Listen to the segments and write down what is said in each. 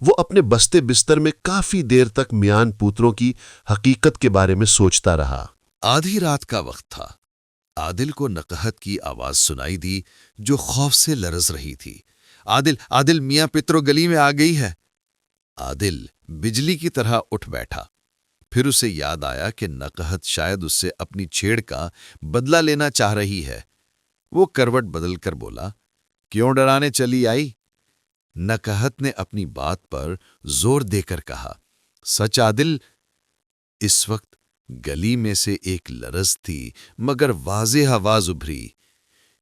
وہ اپنے بستے بستر میں کافی دیر تک میان پوتروں کی حقیقت کے بارے میں سوچتا رہا۔ آدھی رات کا وقت تھا۔ عادل کو نقہت کی آواز سنائی دی جو خوف سے لرز رہی تھی۔ عادل عادل میاں پترو گلی میں آ گئی ہے۔ عادل بجلی کی طرح اٹھ بیٹھا۔ پھر اسے یاد آیا کہ نقہت شاید اس سے اپنی چھیڑ کا بدلہ لینا چاہ رہی ہے۔ وہ کروٹ بدل کر بولا، کیوں ڈرانے چلی آئی؟ نقہت نے اپنی بات پر زور دے کر کہا، سچ عادل۔ اس وقت گلی میں سے ایک لرز تھی مگر واضح آواز ابھری،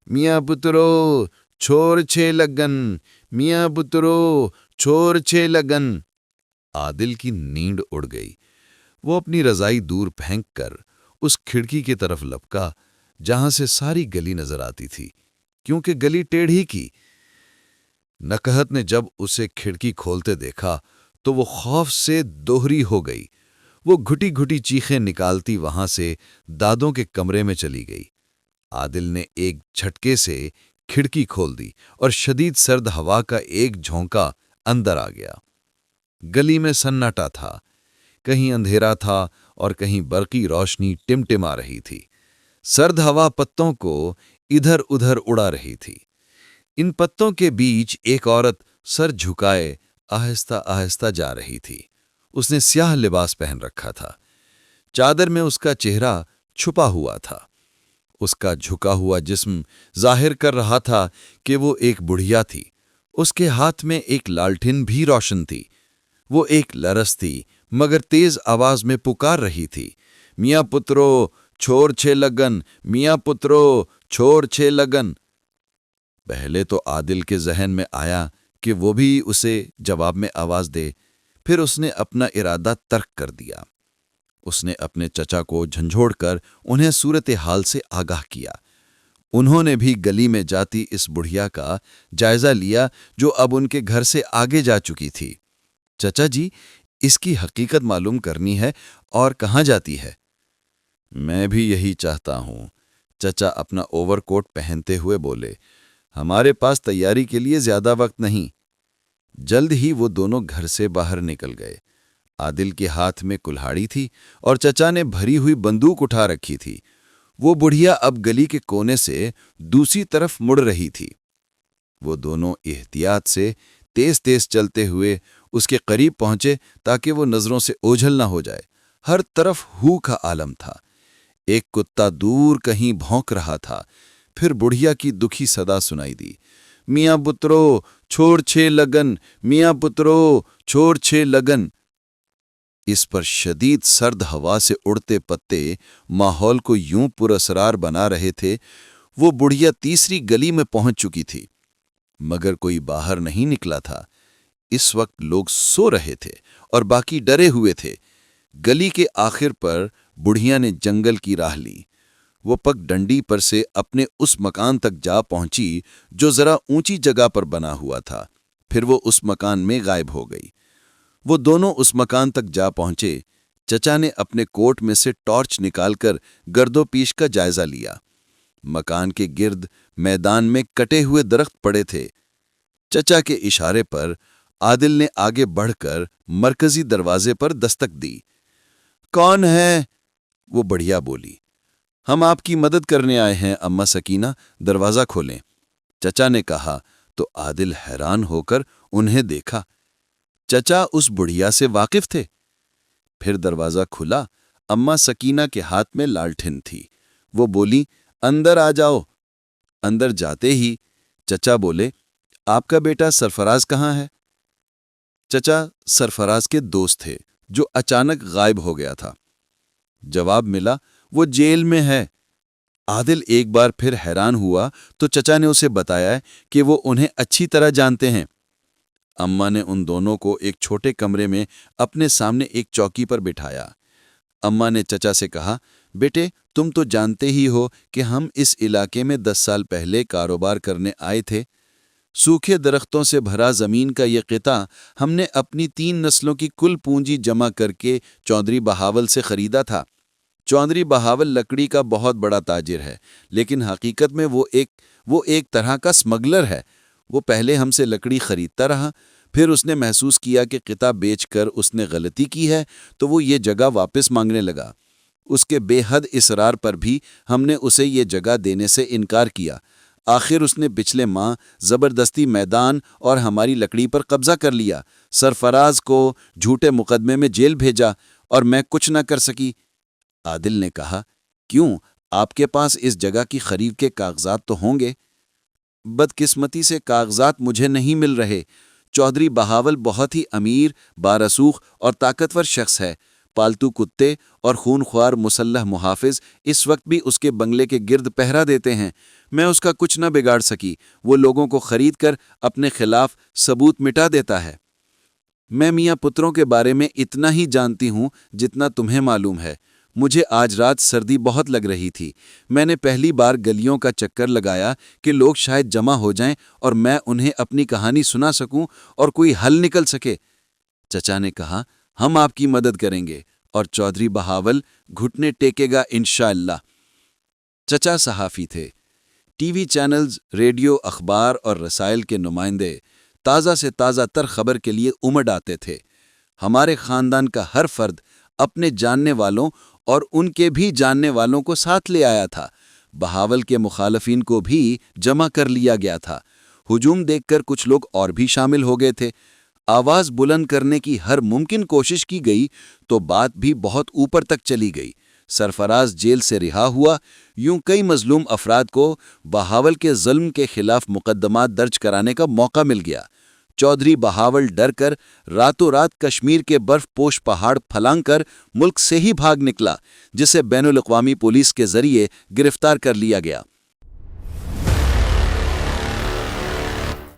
میاں پترو چھوڑ چھے لگن، میاں پترو چھوڑ چھے لگن۔ عادل کی نیند اڑ گئی۔ وہ اپنی رضائی دور پھینک کر اس کھڑکی کی طرف لپکا جہاں سے ساری گلی نظر آتی تھی، کیونکہ گلی ٹیڑھی کی۔ نقہت نے جب اسے کھڑکی کھولتے دیکھا تو وہ خوف سے دوہری ہو گئی۔ وہ گھٹی گھٹی چیخیں نکالتی وہاں سے دادوں کے کمرے میں چلی گئی۔ عادل نے ایک جھٹکے سے کھڑکی کھول دی اور شدید سرد ہوا کا ایک جھونکا اندر آ گیا۔ گلی میں سناٹا تھا، کہیں اندھیرا تھا اور کہیں برقی روشنی ٹمٹما رہی تھی۔ سرد ہوا پتوں کو ادھر ادھر اڑا رہی تھی۔ ان پتوں کے بیچ ایک عورت سر جھکائے آہستہ آہستہ جا رہی تھی۔ اس نے سیاہ لباس پہن رکھا تھا۔ چادر میں اس کا چہرہ چھپا ہوا تھا۔ اس کا جھکا ہوا جسم ظاہر کر رہا تھا کہ وہ ایک بڑھیا تھی۔ اس کے ہاتھ میں ایک لالٹین بھی روشن تھی۔ وہ ایک لرز تھی مگر تیز آواز میں پکار رہی تھی، میاں پترو چھوڑ چھے لگن، میاں پترو چھوڑ چھے لگن۔ پہلے تو عادل کے ذہن میں آیا کہ وہ بھی اسے جواب میں آواز دے، پھر اس نے اپنا ارادہ ترک کر دیا۔ اس نے اپنے چچا کو جھنجھوڑ کر انہیں صورتحال سے آگاہ کیا۔ انہوں نے بھی گلی میں جاتی اس بڑھیا کا جائزہ لیا جو اب ان کے گھر سے آگے جا چکی تھی۔ چچا جی، اس کی حقیقت معلوم کرنی ہے اور کہاں جاتی ہے؟ میں بھی یہی چاہتا ہوں، چچا اپنا اوور کوٹ پہنتے ہوئے بولے۔ ہمارے پاس تیاری کے لیے زیادہ وقت نہیں۔ جلد ہی وہ دونوں گھر سے باہر نکل گئے۔ عادل کے ہاتھ میں کلہاڑی تھی اور چچا نے بھری ہوئی بندوق اٹھا رکھی تھی۔ وہ بڑھیا اب گلی کے کونے سے دوسری طرف مڑ رہی تھی۔ وہ دونوں احتیاط سے تیز تیز چلتے ہوئے اس کے قریب پہنچے تاکہ وہ نظروں سے اوجھل نہ ہو جائے۔ ہر طرف ہو کا عالم تھا۔ ایک کتا دور کہیں بھونک رہا تھا۔ پھر بڑھیا کی دکھی صدا سنائی دی، میاں پترو چھوڑ چھے لگن، میاں پترو چھوڑ چھے لگن۔ اس پر شدید سرد ہوا سے اڑتے پتے ماحول کو یوں پراسرار بنا رہے تھے۔ وہ بڑھیا تیسری گلی میں پہنچ چکی تھی مگر کوئی باہر نہیں نکلا تھا۔ اس وقت لوگ سو رہے تھے اور باقی ڈرے ہوئے تھے۔ گلی کے آخر پر بڑھیا نے جنگل کی راہ لی۔ وہ پگ ڈنڈی پر سے اپنے اس مکان تک جا پہنچی جو ذرا اونچی جگہ پر بنا ہوا تھا۔ پھر وہ اس مکان میں غائب ہو گئی۔ وہ دونوں اس مکان تک جا پہنچے۔ چچا نے اپنے کوٹ میں سے ٹارچ نکال کر گرد و پیش کا جائزہ لیا۔ مکان کے گرد میدان میں کٹے ہوئے درخت پڑے تھے۔ چچا کے اشارے پر عادل نے آگے بڑھ کر مرکزی دروازے پر دستک دی۔ کون ہے؟ وہ بڑھیا بولی۔ ہم آپ کی مدد کرنے آئے ہیں اماں سکینہ، دروازہ کھولیں۔ چچا نے کہا تو عادل حیران ہو کر انہیں دیکھا۔ چچا اس بڑھیا سے واقف تھے۔ پھر دروازہ کھلا۔ اماں سکینہ کے ہاتھ میں لالٹین تھی۔ وہ بولی، اندر آ جاؤ۔ اندر جاتے ہی چچا بولے، آپ کا بیٹا سرفراز کہاں ہے؟ چچا سرفراز کے دوست تھے جو اچانک غائب ہو گیا تھا۔ جواب ملا، وہ جیل میں ہے۔ عادل ایک بار پھر حیران ہوا تو چچا نے اسے بتایا کہ وہ انہیں اچھی طرح جانتے ہیں۔ اماں نے ان دونوں کو ایک چھوٹے کمرے میں اپنے سامنے ایک چوکی پر بٹھایا۔ اماں نے چچا سے کہا، بیٹے تم تو جانتے ہی ہو کہ ہم اس علاقے میں 10 سال پہلے کاروبار کرنے آئے تھے۔ سوکھے درختوں سے بھرا زمین کا یہ قطعہ ہم نے اپنی 3 نسلوں کی کل پونجی جمع کر کے چودھری بہاول سے خریدا تھا۔ چودھری بہاول لکڑی کا بہت بڑا تاجر ہے، لیکن حقیقت میں وہ ایک طرح کا سمگلر ہے۔ وہ پہلے ہم سے لکڑی خریدتا رہا، پھر اس نے محسوس کیا کہ قطع بیچ کر اس نے غلطی کی ہے تو وہ یہ جگہ واپس مانگنے لگا۔ اس کے بے حد اصرار پر بھی ہم نے اسے یہ جگہ دینے سے انکار کیا۔ آخر اس نے پچھلے ماہ زبردستی میدان اور ہماری لکڑی پر قبضہ کر لیا، سرفراز کو جھوٹے مقدمے میں جیل بھیجا اور میں کچھ نہ کر سکی۔ عادل نے کہا، کیوں؟ آپ کے پاس اس جگہ کی خرید کے کاغذات تو ہوں گے؟ بدقسمتی سے کاغذات مجھے نہیں مل رہے۔ چودھری بہاول بہت ہی امیر، بارسوخ اور طاقتور شخص ہے۔ پالتو کتے اور خونخوار مسلح محافظ اس وقت بھی اس کے بنگلے کے گرد پہرا دیتے ہیں۔ میں اس کا کچھ نہ بگاڑ سکی۔ وہ لوگوں کو خرید کر اپنے خلاف ثبوت مٹا دیتا ہے۔ میں میاں پتروں کے بارے میں اتنا ہی جانتی ہوں جتنا تمہیں معلوم ہے۔ مجھے آج رات سردی بہت لگ رہی تھی۔ میں نے پہلی بار گلیوں کا چکر لگایا کہ لوگ شاید جمع ہو جائیں اور میں انہیں اپنی کہانی سنا سکوں اور کوئی حل نکل سکے۔ چچا نے کہا، ہم آپ کی مدد کریں گے، اور چودھری بہاول گھٹنے ٹیکے گا انشاءاللہ۔ چچا صحافی تھے۔ ٹی وی چینلز، ریڈیو، اخبار اور رسائل کے نمائندے تازہ سے تازہ تر خبر کے لیے امڈ آتے تھے۔ ہمارے خاندان کا ہر فرد اپنے جاننے والوں اور ان کے بھی جاننے والوں کو ساتھ لے آیا تھا۔ بہاول کے مخالفین کو بھی جمع کر لیا گیا تھا۔ ہجوم دیکھ کر کچھ لوگ اور بھی شامل ہو گئے تھے۔ آواز بلند کرنے کی ہر ممکن کوشش کی گئی تو بات بھی بہت اوپر تک چلی گئی۔ سرفراز جیل سے رہا ہوا، یوں کئی مظلوم افراد کو بہاول کے ظلم کے خلاف مقدمات درج کرانے کا موقع مل گیا۔ چودھری بہاول ڈر کر راتوں رات کشمیر کے برف پوش پہاڑ پھلانگ کر ملک سے ہی بھاگ نکلا، جسے بین الاقوامی پولیس کے ذریعے گرفتار کر لیا گیا۔